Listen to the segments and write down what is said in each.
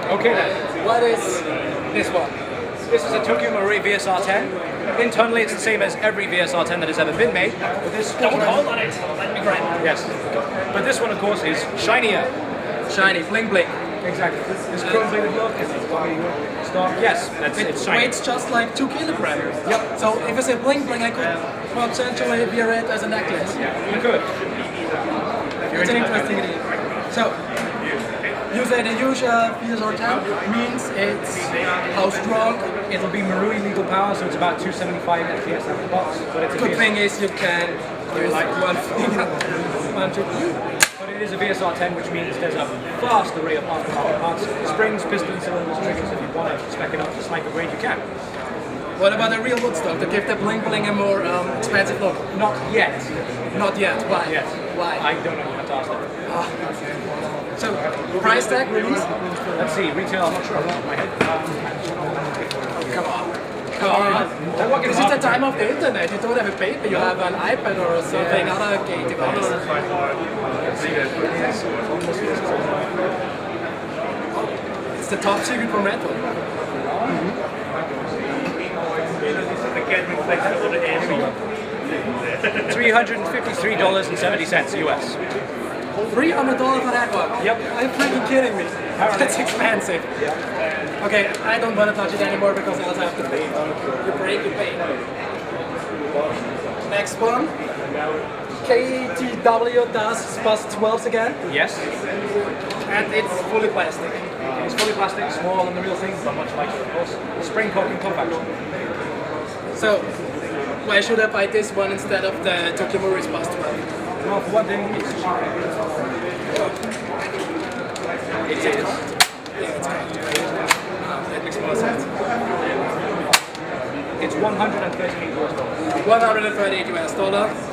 Okay then. What is this one? This is a Tokyo Marui VSR10. Internally, it's the same as every VSR10 that has ever been made. But this Don't hold on it. Let me grab it. Yes. But this one, of course, is shinier. Shiny, bling bling. Exactly. This chrome-bladed look is stock. Yes, it's shiny. Weights just like 2 kilograms. Yep. So if I say bling bling, I could potentially wear it as a necklace. You could. It's an interesting idea. So, you say the usual VSR10 means it's how strong. It'll be Marui legal power, so it's about 275 FPS out of the box. But it's a Good thing is you can use like one finger. But it is a VSR10, which means there's a vast array of aftermarket parts. Springs, pistons, cylinders, triggers. If you want to spec it up to sniper grade, you can. What about the real wood stock to give the bling bling a more expensive look? Not yet. Not yet. Why? Yes. Why? I don't know. You have to ask them. So, price tag release? Let's see. Retail. I'm not sure. Off the top of my head. Come on. This is the time of the internet. You don't have a paper. You have an iPad or something other gay device. It's the top secret from Redwolf. $353.70 US. $300 for that one? Yep. Are you freaking kidding me? That's expensive. Okay, I don't want to touch it anymore because else I have to pay. You break, you pay. Next one. KTW does Bus 12s again. Yes. And it's fully plastic. It's fully plastic, smaller than the real thing, but much lighter, of course. Spring cocking top action. So, why should I buy this one instead of the Tokyo Marui's Bus 12? Well, for one thing, it's cheap. It is. Yeah, it's that makes more sense. It's $138 US. $138 US,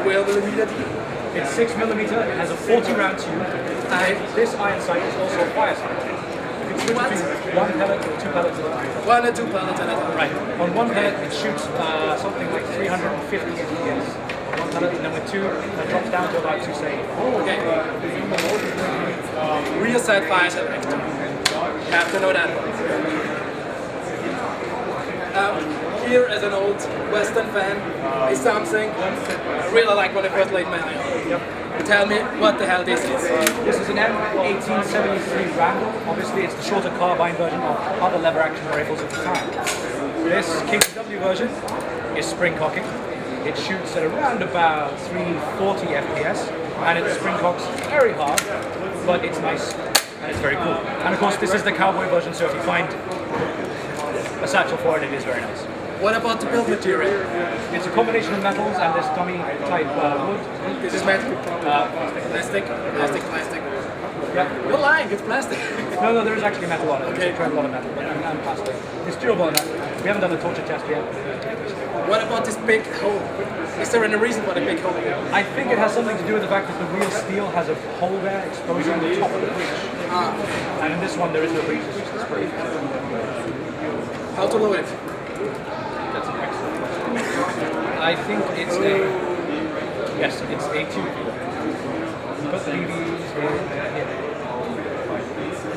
available immediately. It's 6mm, it has a 40-round tube, and this iron sight is also a fire sight. You can switch between one pellet or 2 pellets at a time. 1 or 2 pellets at a time. Right. On one pellet, it shoots something like 350 FPS. On one pellet, and then with 2, it drops down to about 270. Okay. Rear side fire selector. Have to know that. Here, as an old Western fan, is something I really like when I first laid my eye on. Yep. Tell me what the hell this is. This is an M1873 Randal. Obviously, it's the shorter carbine version of other lever action rifles of the time. This KTW version is spring cocking. It shoots at around about 340 FPS, and it spring cocks very hard, but it's nice and it's very cool. And of course, this is the cowboy version, so if you find a satchel for it, it is very nice. What about the build material? It's a combination of metals and this dummy type wood. This is metal. Plastic. Yeah. You're lying, it's plastic. No, there is actually metal on it. Okay. It's a lot of metal, but and plastic. It's durable enough. We haven't done a torture test yet. What about this big hole? Is there any reason for the big hole? I think it has something to do with the fact that the real steel has a hole there exposing the top of the breech. And in this one there is no breech, it's just a spray. How to load it? That's an excellent question. I think it's a... Yes, it's a 2. Put the BBs in here.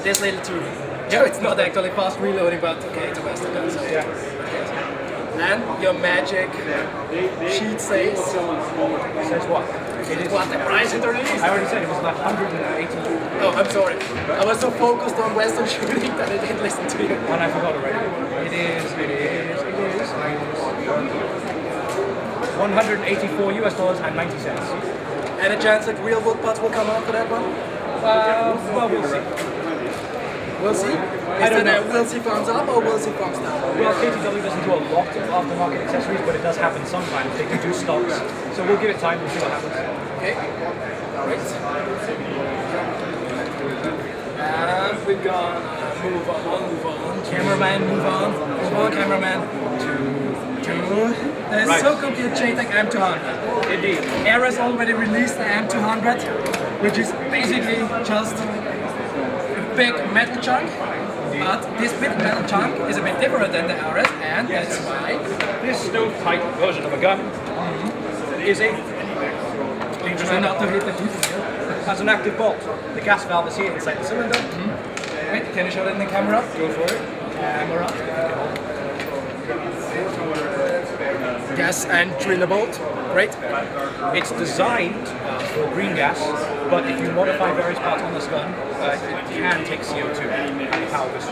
This little tube. Yeah, it's not actually fast reloading, but okay, it's a Western gun. So. Yeah. And your magic sheet says... Says what? It is what the price underneath? I already said it was like 180. Oh, I'm sorry. I was so focused on Western shooting that I didn't listen to you. And I forgot already. It is 184 US dollars and 90 cents. Any chance that real wood parts will come out for that one? Well, we'll see. We'll see. Is it a we'll see thumbs up or we'll see thumbs down? Well, KTW doesn't do a lot of aftermarket accessories, but it does happen sometimes. They do stocks. So we'll give it time and see what happens. Okay. Great. And we're gonna move on. Cameraman, move on. Move on, cameraman. To the Socomgear Cheytac M200. Indeed. Air has already released the M200, which is basically just a big metal chunk. But this big metal chunk is a bit different than the RS, and that's why this stove-type version of a gun is a try not to hit the tooth. has an active bolt. The gas valve is here inside the cylinder, Wait, can you show that in the camera? Go for it. Camera. Gas and driller bolt. Great. It's designed for green gas, but if you modify various parts on this gun, it can take CO2 and power this.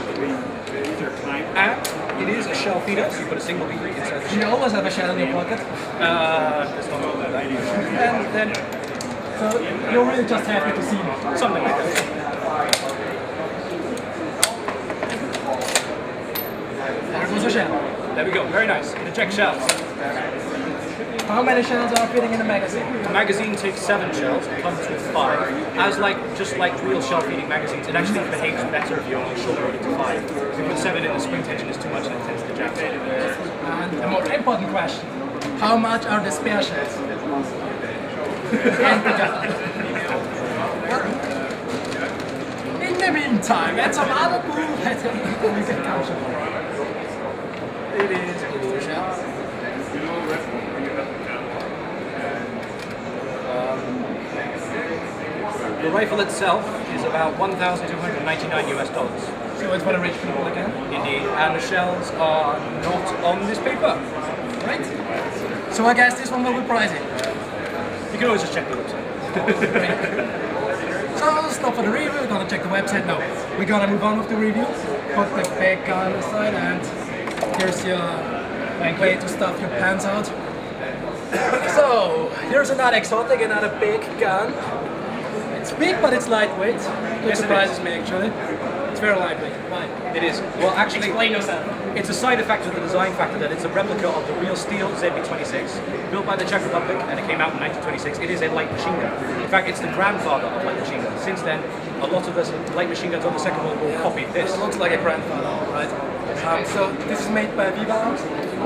And it is a shell feeder, so you put a single bead inside the Do you shell. always have a shell in your pocket? There's not all that. And then, so you're really just happy to see me. Something like that. There goes a shell. There we go, very nice. Eject shells. How many shells are fitting in the magazine? The magazine takes 7 shells, it comes with 5. Just like real shell feeding magazines, it actually behaves better if you only shorten it to 5. If you put 7 in, the spring tension is too much and it tends to jam. And the more important question, how much are the spare shells? And the gun. In the meantime, and some other cool It is blue shells. The rifle itself is about $1,299 US. So it's for the rich people again? Indeed, and the shells are not on this paper. Right. So I guess this one will be pricey. You can always just check the website. So stop for the review, we're gonna check the website now. We're gonna move on with the review, put the big gun aside, and here's your way to stuff your pants out. So, here's another exotic, another big gun. It's big, but it's lightweight. Which surprises me actually. It's very lightweight. Why? It is. Well, actually, Explain yourself. it's a side effect of the design factor that it's a replica of the real steel ZB-26, built by the Czech Republic, and it came out in 1926. It is a light machine gun. In fact, it's the grandfather of light machine guns. Since then, a lot of the light machine guns on the Second World War copied this. It looks like a grandfather, right? So this is made by Viva Arms.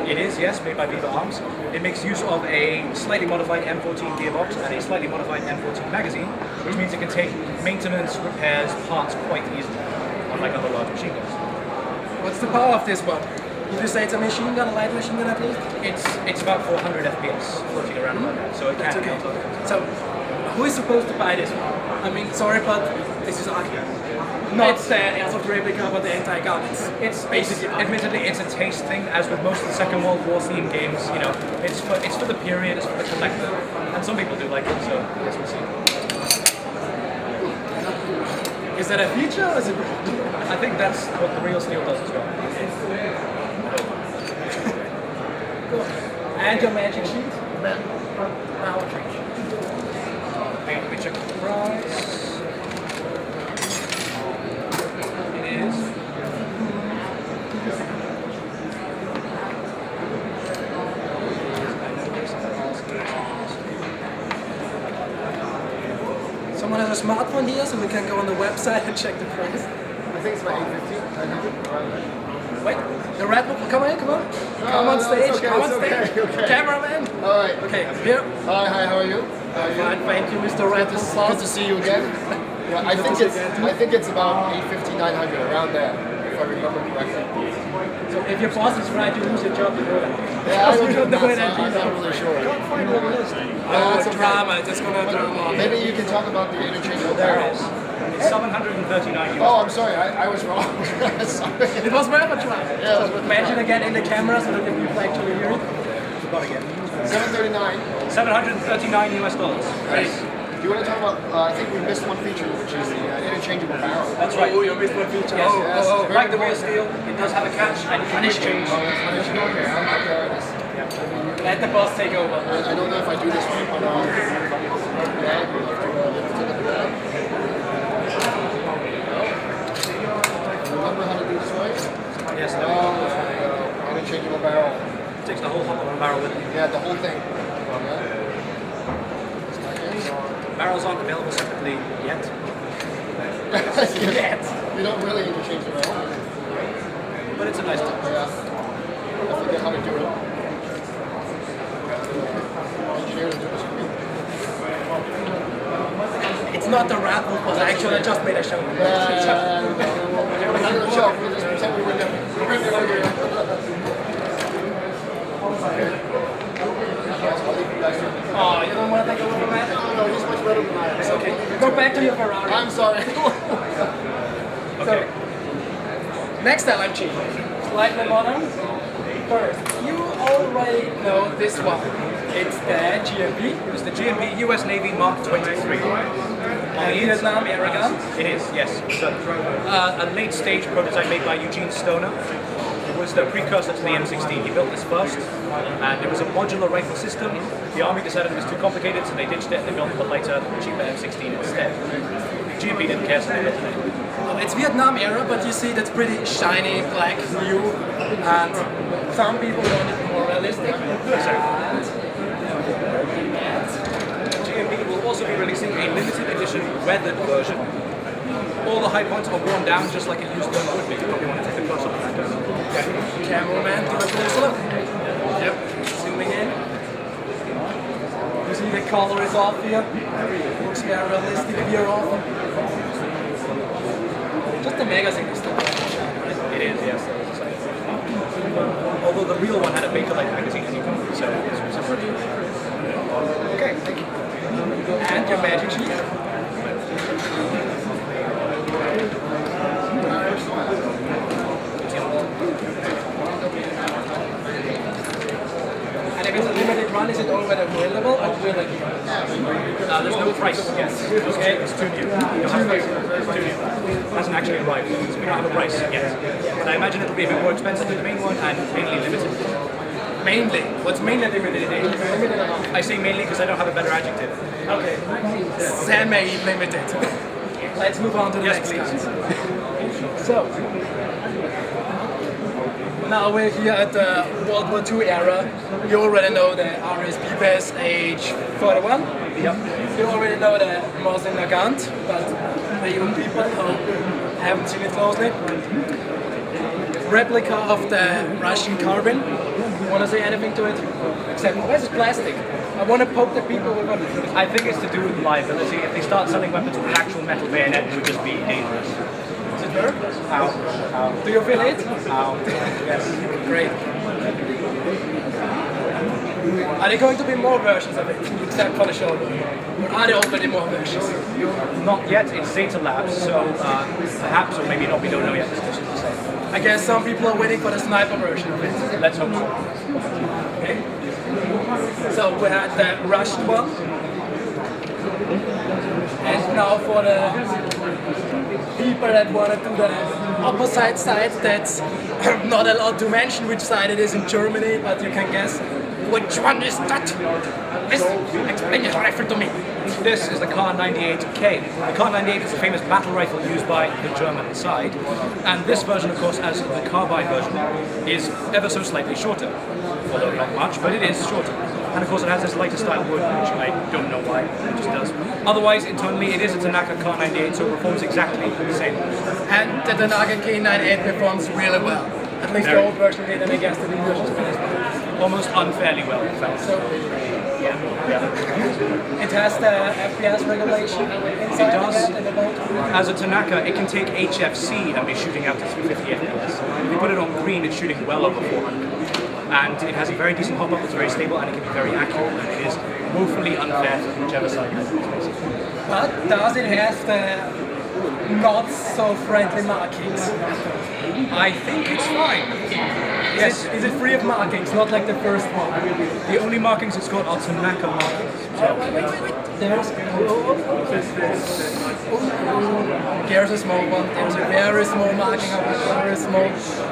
It is, yes, made by Viva Arms. It makes use of a slightly modified M14 gearbox and a slightly modified M14 magazine, which means it can take maintenance, repairs, parts quite easily, unlike other large machine guns. What's the power of this one? Did you say it's a machine gun, a light machine gun at least? It's about 400 FPS floating around like that, so it can Okay. count. So, who is supposed to buy this one? I mean, sorry, but this is ugly. Not the airsoft replica, but the entire gun. It's basically ugly. Admittedly, it's a taste thing, as with most of the Second World War themed games. You know, it's for the period, it's for the collector, and some people do like it. So yes, we'll see. Is that a feature or is it? I think that's what the real steel does as well. And your magic sheet? Hang on, let me check the price. It is. Someone has a smartphone here, so we can go on the website and check the price. I think it's about 850, 900, around there. Wait, the Redwolf, come on, come on. Come on no, stage, it's okay, come on it's stage. okay. Cameraman. All right. Okay, here. Hi, how are you? Fine, thank you, Mr. Good Redwolf. to see you again. Yeah, I think it's about 850, 900, around there, if I remember correctly. So if your boss is right, you lose your job. Yeah, I You don't know know. it, I'm not really sure. It's drama, it's gonna drama. Maybe you can talk about the interchangeable There barrel. it is. It's 739 Oh, I'm sorry, I was wrong. Sorry. It was worth a try. Yeah, it was worth a Mention again in the camera so that the people actually hear it. Forgot again. 739. $739 US. Right. Do you want to talk about, I think we missed one feature, which is the interchangeable barrel. That's right. Oh, you missed one feature. Yes, yes. like the real steel, it does have a catch and you can change. Oh, that's punishing. Okay, there it is. Let the boss take over. I don't know if I do this right, but yeah, you have to look at that. Remember how to do this right? Yes, there we Oh, go. there we go. Interchangeable barrel. Takes the whole hop of a barrel with it. Yeah, the whole thing. Barrels aren't available separately yet. Yeah. You don't really interchange the barrel. But it's a nice touch. Yeah. I forget how to do it. Engineers do this for me. It's not the Redwolf, but actually I just made a show. I'm not gonna show. We'll just pretend we were there. Oh, you don't want to take a look at that? No, he's much better than I am. It's okay. Go back to your Ferrari. I'm sorry. Okay. Next LMG, slightly modern. First, you already know this one. It's the GMP. It's the GMP US Navy Mark 23. Vietnam era gun. It is, yes. So, a late stage prototype made by Eugene Stoner. It was the precursor to the M16. He built this first, and it was a modular rifle system. The Army decided it was too complicated, so they ditched it and they built the lighter, cheaper M16 instead. GMP didn't care, so they built it. It's Vietnam era, but you see that's pretty shiny, black, new, and some people want it more realistic. GMP will also be releasing a limited edition weathered version. All the high points are worn down just like a used gun would be. You probably want to take a close look at that gun. Cameraman, do a close look. Yep, zooming in. You see the color is off here. Looks very realistic here off. Just the magazine is still It is, yes. Although the real one had a Bakelite magazine anyway, so it's separate. Okay, thank you. And your magic sheet. And if it's a limited run, is it already available or will it be? There's no price yet. Okay, it's too new. It's too new. It hasn't actually arrived. So we don't have a price yet. But I imagine it'll be a bit more expensive than the main one and mainly limited. Mainly? What's mainly limited edition? I say mainly because I don't have a better adjective. Okay. Semi-limited. Let's move on to the next please. So, now we're here at the World War II era. You already know the RSP Pass H41. Yep. You already know the Mosin Nagant, but the young people who haven't seen it closely. Replica of the Russian carbine. Want to say anything to it? Except, where's the plastic? I want to poke the people with it. I think it's to do with liability. If they start selling weapons with an actual metal bayonet, it would just be dangerous. Does it hurt? Ow. Ow. Do you feel it? Ow. Yes. Great. Are there going to be more versions of it, except for the shoulder? Or are there already more versions? Not yet. It's Zeta Labs, so perhaps, or maybe not. We don't know yet. It's difficult to say. I guess some people are waiting for the sniper version of it. Let's hope so. Okay. So we had the Russian one. And now for the people that want to do the opposite side, that's not allowed to mention which side it is in Germany, but you can guess which one is that. Yes, explain your rifle to me. This is the Kar-98K. The Kar-98 is a famous battle rifle used by the German side, and this version, of course, as the carbine version, is ever so slightly shorter. Although not much, but it is shorter. And of course it has this lighter style wood, which I don't know why, it just does. Otherwise, internally, it is a Tanaka Kar-98, so it performs exactly the same. And the Tanaka K98 performs really well. At least the old version did, and I guess the new version is almost unfairly well, in fact. So, it has the FPS regulation inside It does. of it and the bolt. As a Tanaka, it can take HFC and be shooting out to 350 FPS. If you put it on green, it's shooting well over 400. And it has a very decent hop-up, it's very stable, and it can be very accurate, and it is woefully unfair for whichever side you use. But does it have the not so friendly markings? I think it's fine. Yes. Is it free of markings, not like the first one? The only markings it's got are Tanaka markings. There's a small one, there's a very small marking of it, very small.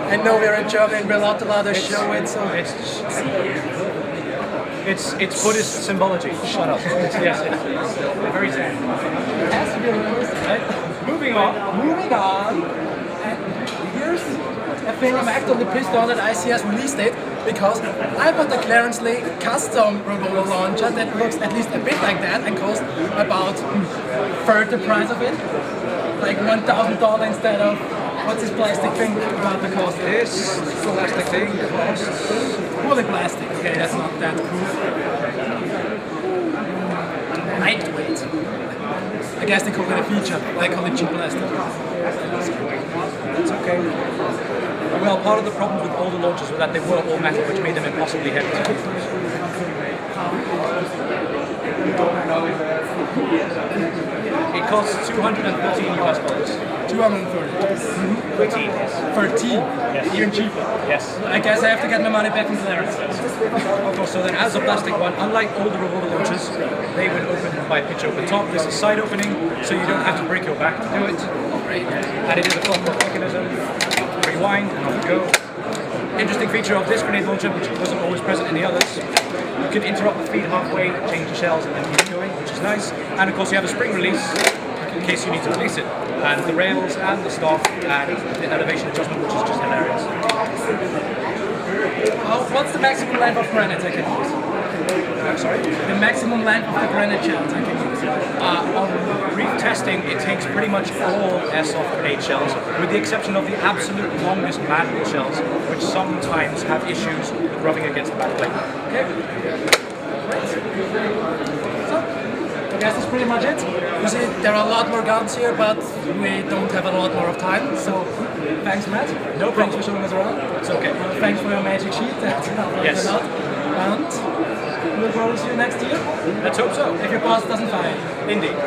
I know we're in Germany, we're not allowed to show it, so... It's Buddhist symbology. Shut up. Yes, it's very sad. It has to be realistic, right? Moving on. Moving on. And here's a thing I'm actually pissed on that ICS released it, because I bought the Clarence Lee custom revolver launcher that looks at least a bit like that and costs about third the price of it. Like $1,000 instead of, what's this plastic thing about the cost? This plastic thing costs... Fully plastic, okay, that's not that cool. Lightweight. I guess they call it a feature, I call it cheap plastic. That's okay. Well, part of the problem with older launchers was that they were all metal, which made them impossibly heavy to use. It costs $213 US, which 230. 13, yes. 13. Yes. Even cheaper. Yes. I guess I have to get my money back from Clarence. Of course, so then as a plastic one, unlike older revolver launchers, they would open by a pitch open top. This is side opening, so you don't have to break your back to do it. And it is a flop mechanism. Rewind and off you go. Interesting feature of this grenade launcher, which wasn't always present in the others, you can interrupt the feed halfway, change the shells, and then keep going, which is nice. And of course, you have a spring release in case you need to release it. And the rails and the stock and the elevation adjustment, which is just hilarious. What's the maximum length of grenades I can use? I'm sorry? The maximum length of the grenade shells I can use. On brief testing, it takes pretty much all airsoft grenade shells, with the exception of the absolute longest manual shells, which sometimes have issues with rubbing against the back plate. Okay. Great. So, I guess that's pretty much it. You see, there are a lot more guns here, but we don't have a lot more of time. So, thanks, Matt. No problem. Thanks for showing us around. It's okay. Thanks for your magic sheet. Yes. And we'll probably see you next year. Let's hope so. If your boss doesn't fire you. Indeed.